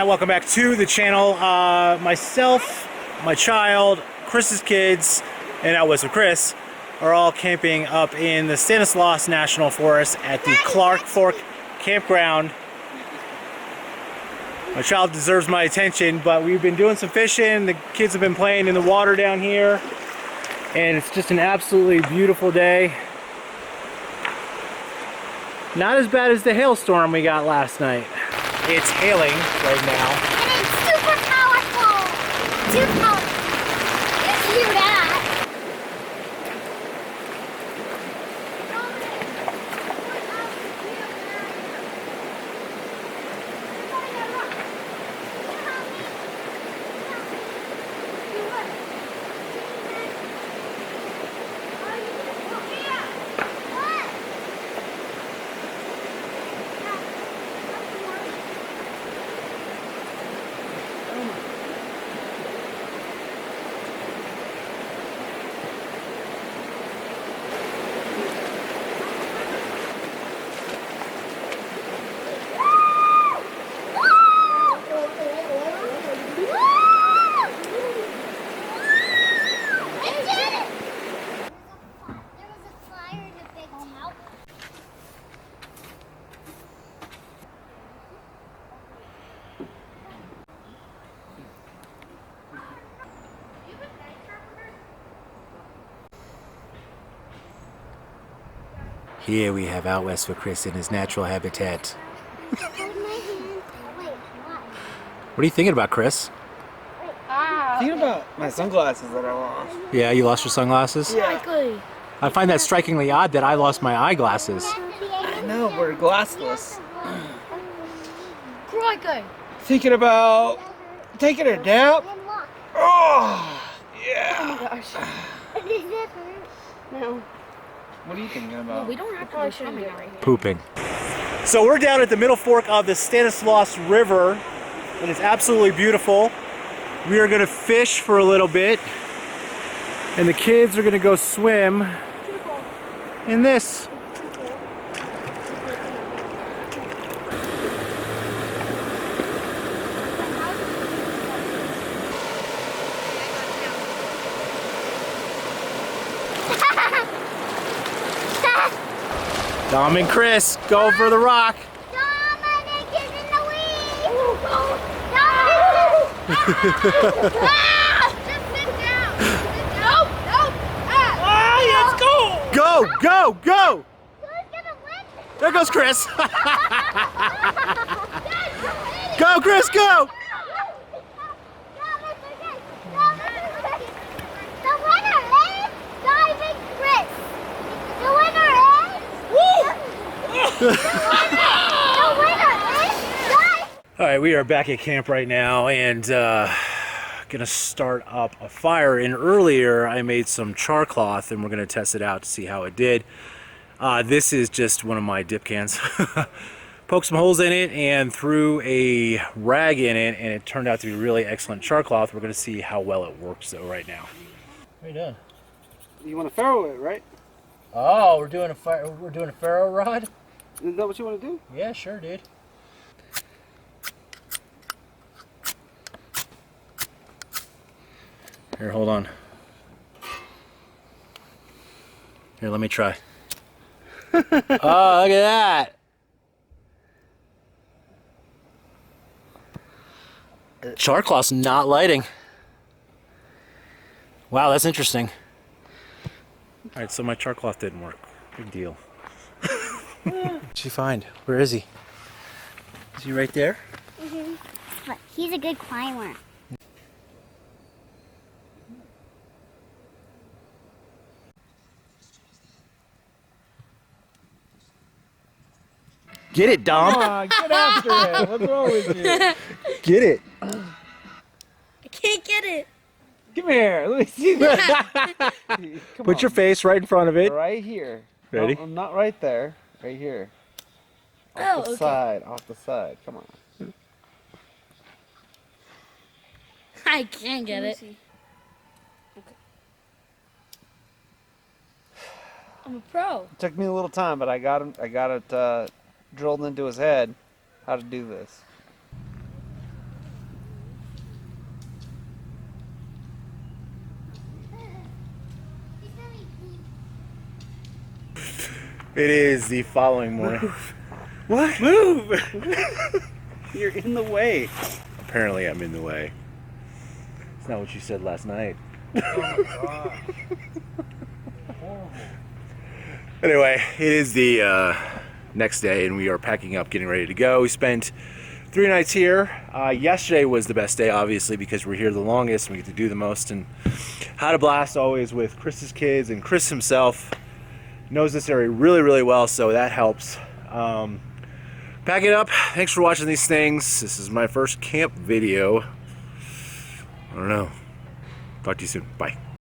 welcome back to the channel. Myself, my child, Chris's kids, and out with Chris are all camping up in the Stanislaus National Forest at the Clark Fork Campground. My child deserves my attention, but we've been doing some fishing. The kids have been playing in the water down here, and it's just an absolutely beautiful day. Not as bad as the hailstorm we got last night. It's hailing right now. And it's super powerful! Too powerful! You hear that? Here we have out west for Chris in his natural habitat. What are you thinking about, Chris? Thinking about my sunglasses that I lost. Yeah, you lost your sunglasses? Yeah. I find that strikingly odd that I lost my eyeglasses. I know, we're glassless. Thinking about taking a nap. Oh, yeah. Oh my gosh. No. What are you thinking about? Well, we don't have to go swimming right here. Pooping. So we're down at the middle fork of the Stanislaus River. It is absolutely beautiful. We are going to fish for a little bit, and the kids are going to go swim in this. Dom and Chris, go for the rock. Dominic is in the lead! Just sit down! Nope! Let's go! Go, go, go! Who's gonna win? There goes Chris. Go, Chris, go! The winner is Diving Chris! The winner is... The winner is Diving... All right, we are back at camp right now, and gonna start up a fire. And earlier I made some char cloth, and we're gonna test it out to see how it did. This is just one of my dip cans. Poked some holes in it and threw a rag in it, and it turned out to be really excellent char cloth. We're gonna see how well it works though right now. What are you doing? You want to ferro it, right? Oh, we're doing a fire. We're doing a ferro rod. Is that what you want to do? Yeah, sure, dude. Here, hold on. Here, let me try. Oh, look at that. Char cloth's not lighting. Wow, that's interesting. All right, so my char cloth didn't work. Big deal. What'd you find? Where is he? Is he right there? Mm-hmm. But he's a good climber. Get it, Dom. Come on, get after it. What's wrong with you? Get it. I can't get it. Come here. Let me see that. Put your face right in front of it. Right here. Ready? No, not right there. Right here. Off the side. Off the side. Come on. I can't get it. Okay. I'm a pro. It took me a little time, but I got him. I got it drilled into his head how to do this. It is the following morning. What? Move! You're in the way. Apparently I'm in the way. It's not what you said last night. Oh my god. Horrible. Anyway, it is the next day and we are packing up, getting ready to go. We spent 3 nights here. Yesterday was the best day, obviously, because we're here the longest and we get to do the most. And had a blast always with Chris's kids, and Chris himself knows this area really, really well, so that helps. Pack it up. Thanks for watching these things. This is my first camp video. I don't know. Talk to you soon. Bye.